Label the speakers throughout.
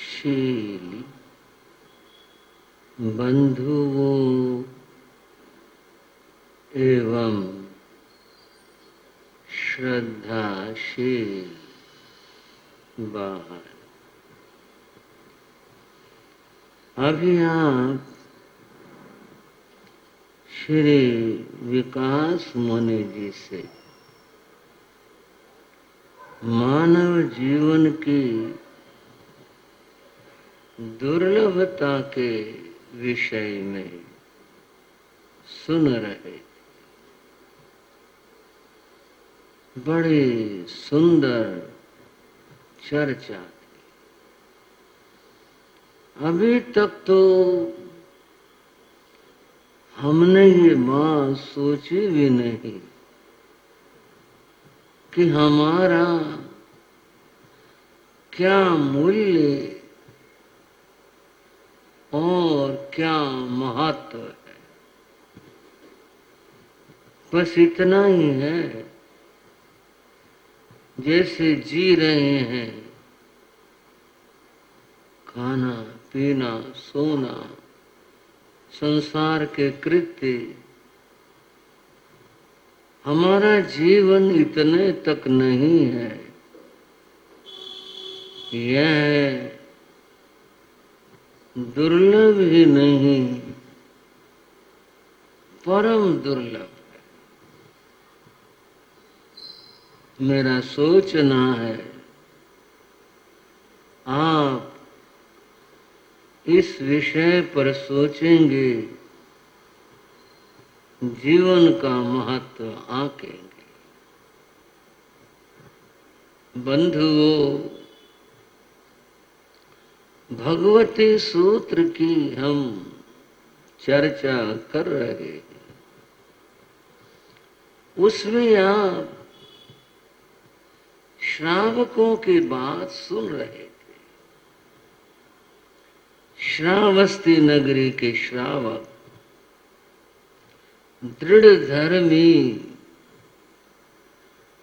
Speaker 1: शील बंधुओं एवं श्रद्धाशील बाल, अभी आप श्री विकास मुनि जी से मानव जीवन की दुर्लभता के विषय में सुन रहे। बड़ी सुंदर चर्चा थी। अभी तक तो हमने ये बात सोची भी नहीं कि हमारा क्या मूल्य और क्या महत्व है। बस इतना ही है, जैसे जी रहे हैं, खाना पीना सोना संसार के कृत्य, हमारा जीवन इतने तक नहीं है। यह दुर्लभ ही नहीं, परम दुर्लभ है। मेरा सोचना है आप इस विषय पर सोचेंगे, जीवन का महत्व आंकेंगे। बंधुओं, भगवती सूत्र की हम चर्चा कर रहे हैं। उसमें आप श्रावकों की बात सुन रहे थे। श्रावस्ती नगरी के श्रावक दृढ़ धर्मी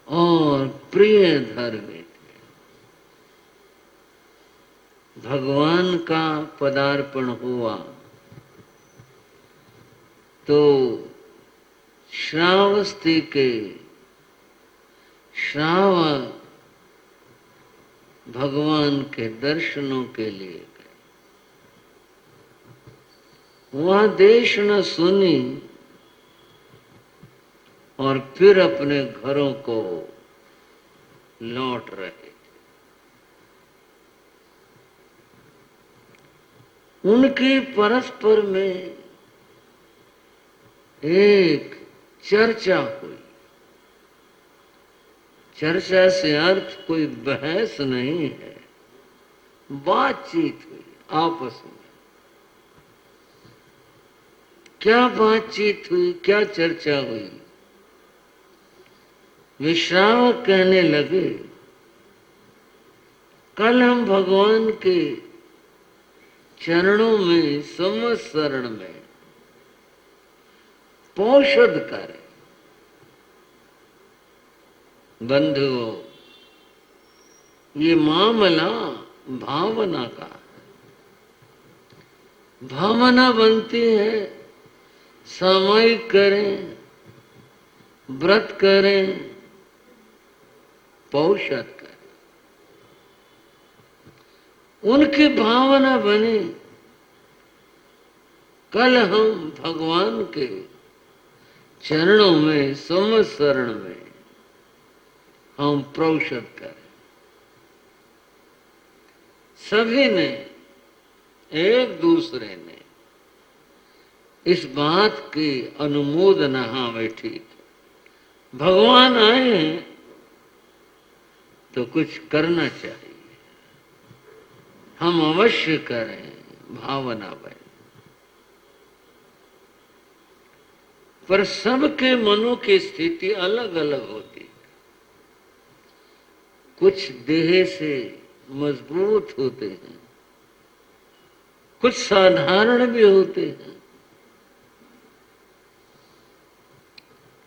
Speaker 1: और प्रिय धर्मी थे। भगवान का पदार्पण हुआ तो श्रावस्ती के श्रावक भगवान के दर्शनों के लिए गए। वहां देश न सुनी और फिर अपने घरों को लौट रहे थे। उनकी परस्पर में एक चर्चा हुई। चर्चा से अर्थ कोई बहस नहीं है, बातचीत हुई आपस में। क्या बातचीत हुई, क्या चर्चा हुई? वे श्रावक कहने लगे, कल हम भगवान के चरणों में संवत्सरण में पौषध करें। बंधुओं, ये मामला भावना का है। भावना बनती है, सामयिक करें, व्रत करें, पौषध करें। उनकी भावना बनी, कल हम भगवान के चरणों में संवत्सरण में हम पौषध करें। सभी ने, एक दूसरे ने इस बात की अनुमोदना, हाँ भाई ठीक है, भगवान आए हैं तो कुछ करना चाहिए, हम अवश्य करें, भावना बने। पर सबके मनों की स्थिति अलग अलग होती है। कुछ देह से मजबूत होते हैं, कुछ साधारण भी होते हैं।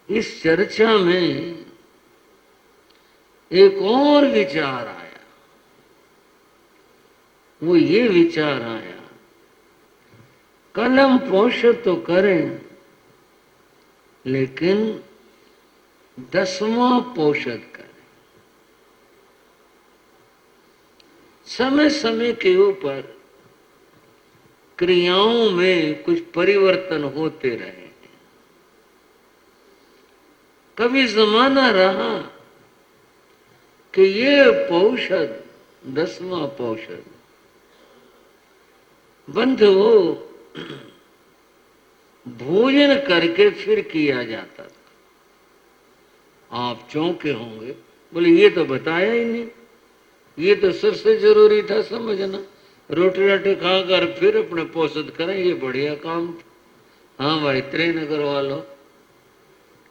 Speaker 1: इस चर्चा में एक और विचार आया। वो ये विचार आया, कलम पोषण तो करें लेकिन 10वां पोषण करें। समय समय के ऊपर क्रियाओं में कुछ परिवर्तन होते रहे। कभी जमाना रहा कि ये पौषध 10वां पौषध बंधुओं भोजन करके फिर किया जाता था। आप चौंके होंगे, बोले ये तो बताया ही नहीं, ये तो सबसे जरूरी था समझना। रोटी राटी खाकर फिर अपने पोषद करें, ये बढ़िया काम था। हाँ भाई त्रिनगर वालों,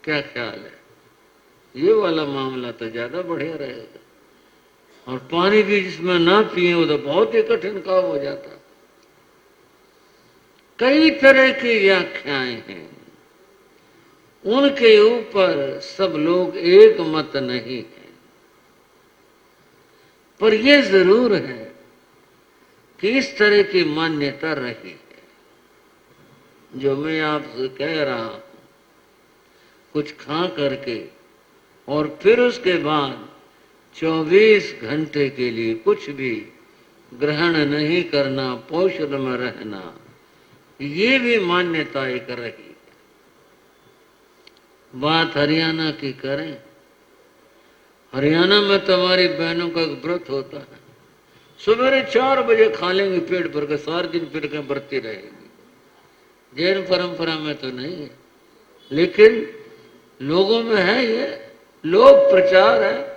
Speaker 1: क्या ख्याल है? ये वाला मामला तो ज्यादा बढ़िया रहेगा। और पानी भी जिसमें ना पिए वो तो बहुत ही कठिन काम हो जाता। कई तरह की व्याख्याएं हैं, उनके ऊपर सब लोग एक मत नहीं है। पर यह जरूर है कि इस तरह की मान्यता रही है। जो मैं आपसे कह रहा हूं, कुछ खा करके और फिर उसके बाद 24 घंटे के लिए कुछ भी ग्रहण नहीं करना, पोषण में रहना, ये भी मान्यता एक रही। बात हरियाणा की करें, हरियाणा में तुम्हारी बहनों का व्रत होता है, सवेरे 4 बजे खा लेंगे पेट भर के, सारे दिन फिर के बरती रहेगी। जैन परंपरा में तो नहीं है, लेकिन लोगों में है, ये लोक प्रचार है।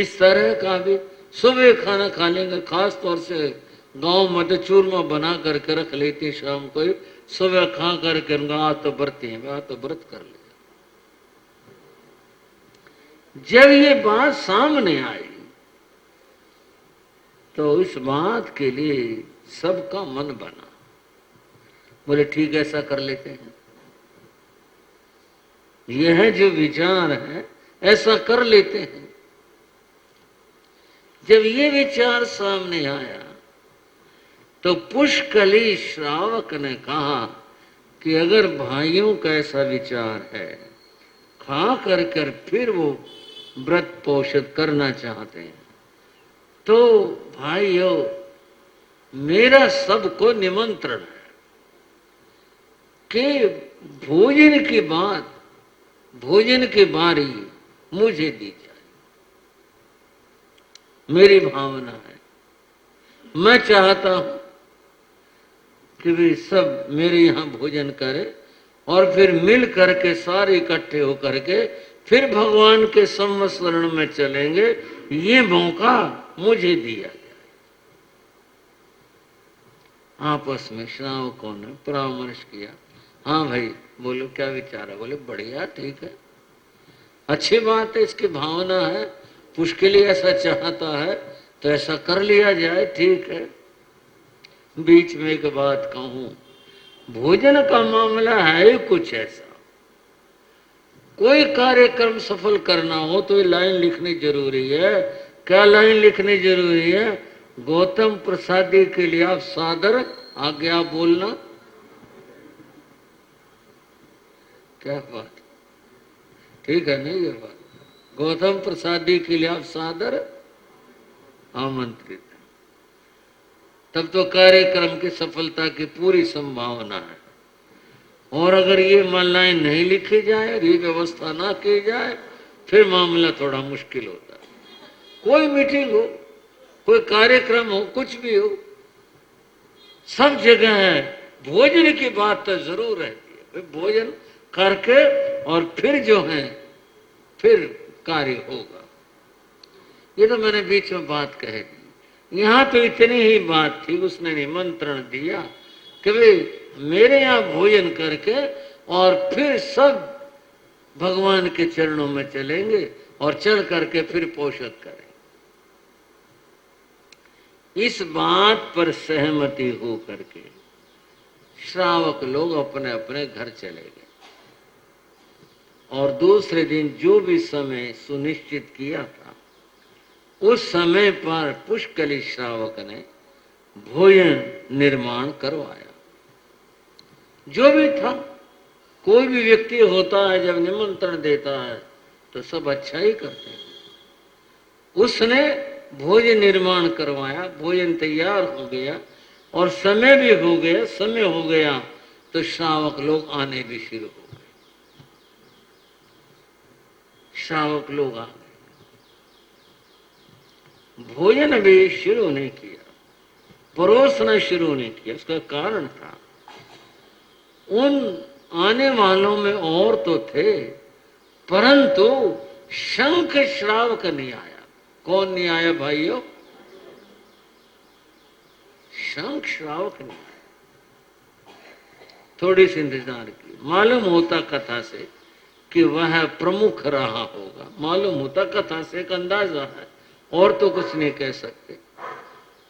Speaker 1: इस तरह का भी सुबह खाना खा लेंगे, खास तौर से गांव में तो चूरमा बना करके रख लेती, शाम को सुबह खा करके आज तो बरती है, आज तो व्रत कर लिया। जब ये बात सामने आई तो इस बात के लिए सबका मन बना, बोले ठीक ऐसा कर लेते हैं, यह जो विचार है ऐसा कर लेते हैं। जब ये विचार सामने आया तो पुष्कली श्रावक ने कहा कि अगर भाइयों का ऐसा विचार है, खा कर कर फिर वो व्रत पोषण करना चाहते हैं, तो भाइयों मेरा सबको निमंत्रण है कि भोजन की बात, भोजन की बारी मुझे दी जाए। मेरी भावना है, मैं चाहता हूं कि वे सब मेरे यहां भोजन करें और फिर मिल करके सारे इकट्ठे होकर के फिर भगवान के संवत्सरण में चलेंगे। ये मौका मुझे दिया गया। आपस में श्रावकों ने परामर्श किया, हाँ भाई बोलो क्या विचार है? बोले बढ़िया, ठीक है, अच्छी बात है, इसकी भावना है, पुष्कली ऐसा चाहता है तो ऐसा कर लिया जाए, ठीक है। बीच में एक बात कहूं, भोजन का मामला है कुछ ऐसा, कोई कार्यक्रम सफल करना हो तो ये लाइन लिखनी जरूरी है। क्या लाइन लिखनी जरूरी है? गौतम प्रसादी के लिए आप सादर आज्ञा बोलना। क्या बात, ठीक है नहीं ये बात? गौतम प्रसादी के लिए आप सादर आमंत्रित, तब तो कार्यक्रम की सफलता की पूरी संभावना है। और अगर ये लाइन नहीं लिखी जाए, ये व्यवस्था ना की जाए, फिर मामला थोड़ा मुश्किल होता है। कोई मीटिंग हो, कोई कार्यक्रम हो, कुछ भी हो, सब जगह है भोजन की बात तो जरूर रहती है। भोजन करके और फिर जो है फिर कार्य होगा। ये तो मैंने बीच में बात कह दी। यहां तो इतनी ही बात थी, उसने निमंत्रण दिया कि भाई मेरे यहां भोजन करके और फिर सब भगवान के चरणों में चलेंगे और चल करके फिर पोषण करें। इस बात पर सहमति हो करके श्रावक लोग अपने अपने घर चले गए और दूसरे दिन जो भी समय सुनिश्चित किया था उस समय पर पुष्कली श्रावक ने भोजन निर्माण करवाया। जो भी था, कोई भी व्यक्ति होता है जब निमंत्रण देता है तो सब अच्छा ही करते हैं। उसने भोजन निर्माण करवाया, भोजन तैयार हो गया और समय भी हो गया, समय हो गया तो श्रावक लोग आने भी शुरू हो गए। श्रावक लोग आ गए, भोजन भी शुरू नहीं किया, परोसना शुरू नहीं किया। उसका कारण था, उन आने वालों में और तो थे, परंतु शंख श्रावक नहीं आया। कौन नहीं आया भाइयों? शंख श्रावक नहीं आया। थोड़ी सी इंतजार की, मालूम होता कथा से कि वह प्रमुख रहा होगा, मालूम होता कथा से, एक अंदाजा है, और तो कुछ नहीं कह सकते।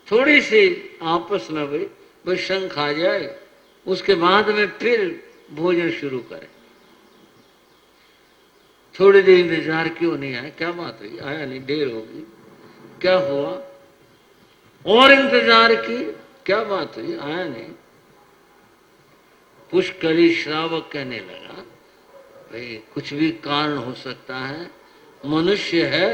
Speaker 1: थोड़ी सी आपस में भाई शंख आ जाए, उसके बाद में फिर भोजन शुरू करें। थोड़ी देर इंतजार क्यों नहीं आया? क्या बात हुई? आया नहीं, देर होगी, क्या हुआ? और इंतजार की, क्या बात हुई? आया नहीं। पुष्कली श्रावक कहने लगा, भाई कुछ भी कारण हो सकता है, मनुष्य है,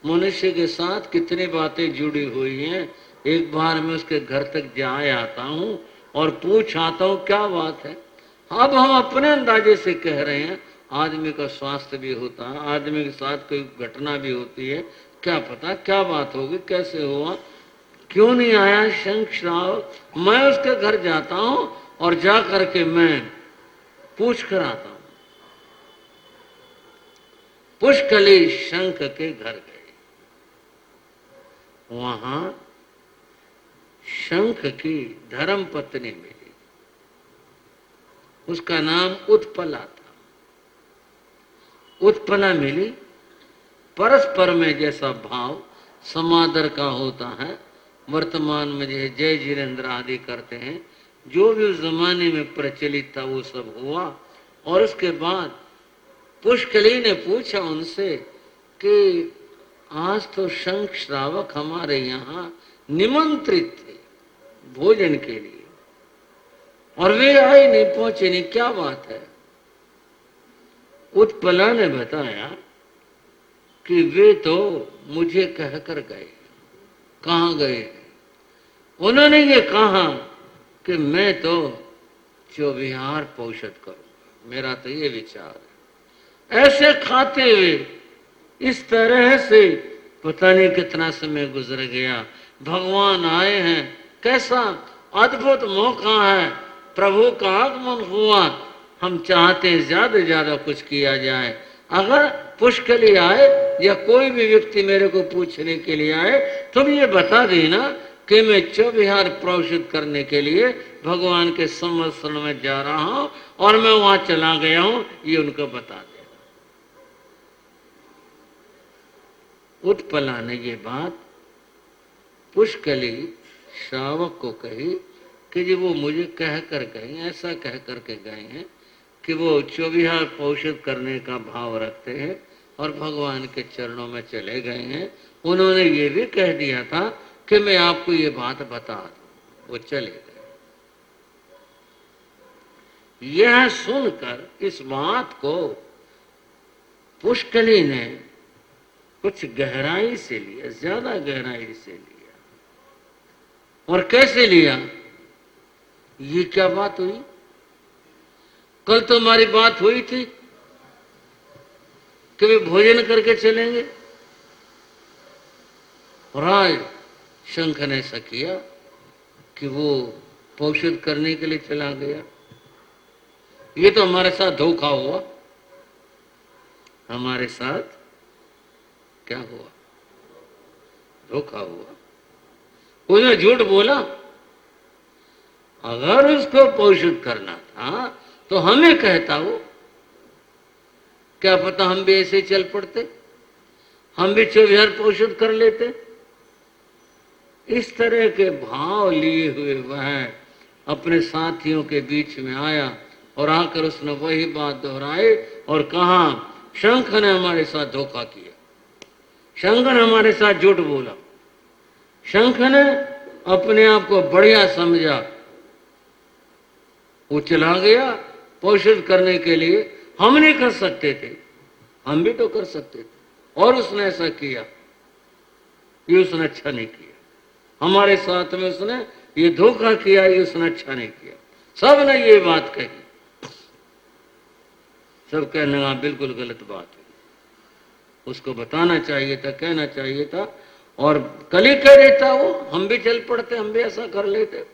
Speaker 1: मनुष्य के साथ कितनी बातें जुड़ी हुई हैं। एक बार मैं उसके घर तक जा आता हूं और पूछ आता हूं क्या बात है। अब हम अपने अंदाजे से कह रहे हैं, आदमी का स्वास्थ्य भी होता है, आदमी के साथ कोई घटना भी होती है, क्या पता क्या बात होगी, कैसे हुआ, क्यों नहीं आया शंख श्रावक। मैं उसके घर जाता हूं और जा करके मैं पूछ कर आता हूं। पुष्कली शंख के घर गए, वहां शंख की धर्म पत्नी मिली, उसका नाम उत्पला था। उत्पला मिली, परस्पर में जैसा भाव समादर का होता है, वर्तमान में जो जय जिनेन्द्र आदि करते हैं, जो भी उस जमाने में प्रचलित था वो सब हुआ। और उसके बाद पुष्कली ने पूछा उनसे कि आज तो शंख श्रावक हमारे यहाँ निमंत्रित थे भोजन के लिए और वे आए नहीं, पहुंचे नहीं, क्या बात है? उत्पला ने बताया कि वे तो मुझे कहकर गए। कहाँ गए? उन्होंने ये कहा कि मैं तो चौविहार पौषद करूंगा, मेरा तो ये विचार है। ऐसे खाते हुए इस तरह से पता नहीं कितना समय गुजर गया, भगवान आए हैं, कैसा अद्भुत मौका है, प्रभु का आगमन हुआ। हम चाहते हैं ज्यादा ज्यादा कुछ किया जाए। अगर पुष्कली आए या कोई भी व्यक्ति मेरे को पूछने के लिए आए, तुम ये बता देना कि मैं चौविहार प्रोषित करने के लिए भगवान के संवत्सरण में जा रहा हूं और मैं वहां चला गया हूं, ये उनको बता देना। उत्पला ने ये बात पुष्कली श्रावक को कही कि जी वो मुझे कह कर गए, ऐसा कह करके गए हैं कि वो चौविहार पौषित करने का भाव रखते हैं और भगवान के चरणों में चले गए हैं। उन्होंने ये भी कह दिया था कि मैं आपको ये बात बता दूं, वो चले गए। यह सुनकर इस बात को पुष्कली ने कुछ गहराई से लिया, ज्यादा गहराई से लिया। और कैसे लिया? ये क्या बात हुई? कल तो हमारी बात हुई थी कि वे भोजन करके चलेंगे, और आज शंख ने ऐसा किया कि वो पौषित करने के लिए चला गया। ये तो हमारे साथ धोखा हुआ। हमारे साथ क्या हुआ? धोखा हुआ। उसने झूठ बोला। अगर उसको पौषित करना था तो हमें कहता वो, क्या पता हम भी ऐसे चल पड़ते, हम भी चौविहार पौषित कर लेते। इस तरह के भाव लिए हुए वह अपने साथियों के बीच में आया और आकर उसने वही बात दोहराई और कहा, शंख ने हमारे साथ धोखा किया, शंख ने हमारे साथ झूठ बोला, शंख ने अपने आप को बढ़िया समझा, वो चला गया पोषित करने के लिए। हम नहीं कर सकते थे, हम भी तो कर सकते थे, और उसने ऐसा किया, ये उसने अच्छा नहीं किया। हमारे साथ में उसने ये धोखा किया, ये उसने अच्छा नहीं किया। सब ने ये बात कही, सब कहने लगा बिल्कुल गलत बात है, उसको बताना चाहिए था, कहना चाहिए था, और कल ही कह देता वो, हम भी चल पड़ते, हम भी ऐसा कर लेते।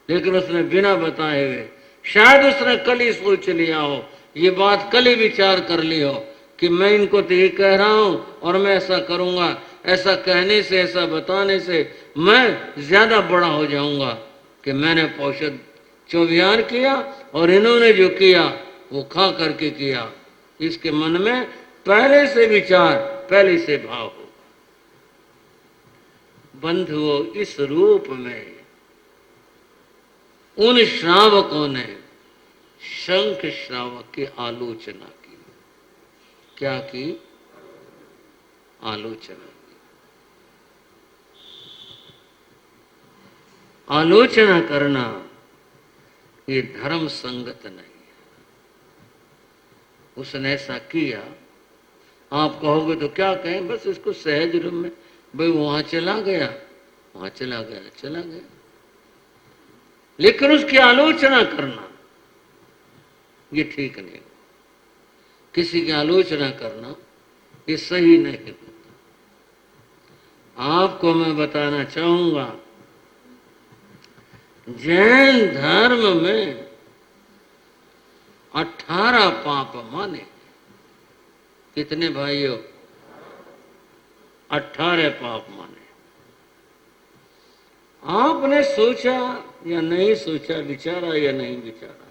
Speaker 1: लेकिन उसने बिना बताए हुए, शायद उसने कल ही सोच लिया हो, ये बात कल ही विचार कर ली हो कि मैं इनको तो ये कह रहा हूं और मैं ऐसा करूंगा, ऐसा कहने से, ऐसा बताने से मैं ज्यादा बड़ा हो जाऊंगा कि मैंने पौषध चौभियान किया और इन्होंने जो किया वो खा करके किया। इसके मन में पहले से विचार, पहले से भाव हो। बंधुओं, इस रूप में उन श्रावकों ने शंख श्रावक की आलोचना की। क्या की? आलोचना की। आलोचना करना ये धर्म संगत नहीं है। उसने ऐसा किया, आप कहोगे तो क्या कहें, बस इसको सहज रूप में, भाई वहां चला गया, वहां चला गया, चला गया। लेकिन उसकी आलोचना करना ये ठीक नहीं। किसी की आलोचना करना ये सही नहीं होता। आपको मैं बताना चाहूंगा, जैन धर्म में 18 पाप माने। कितने भाइयों? 18 पाप माने। आपने सोचा या नहीं सोचा, विचारा या नहीं विचारा,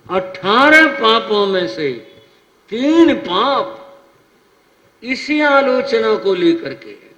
Speaker 1: 18 पापों में से 3 पाप इसी आलोचना को लेकर के है।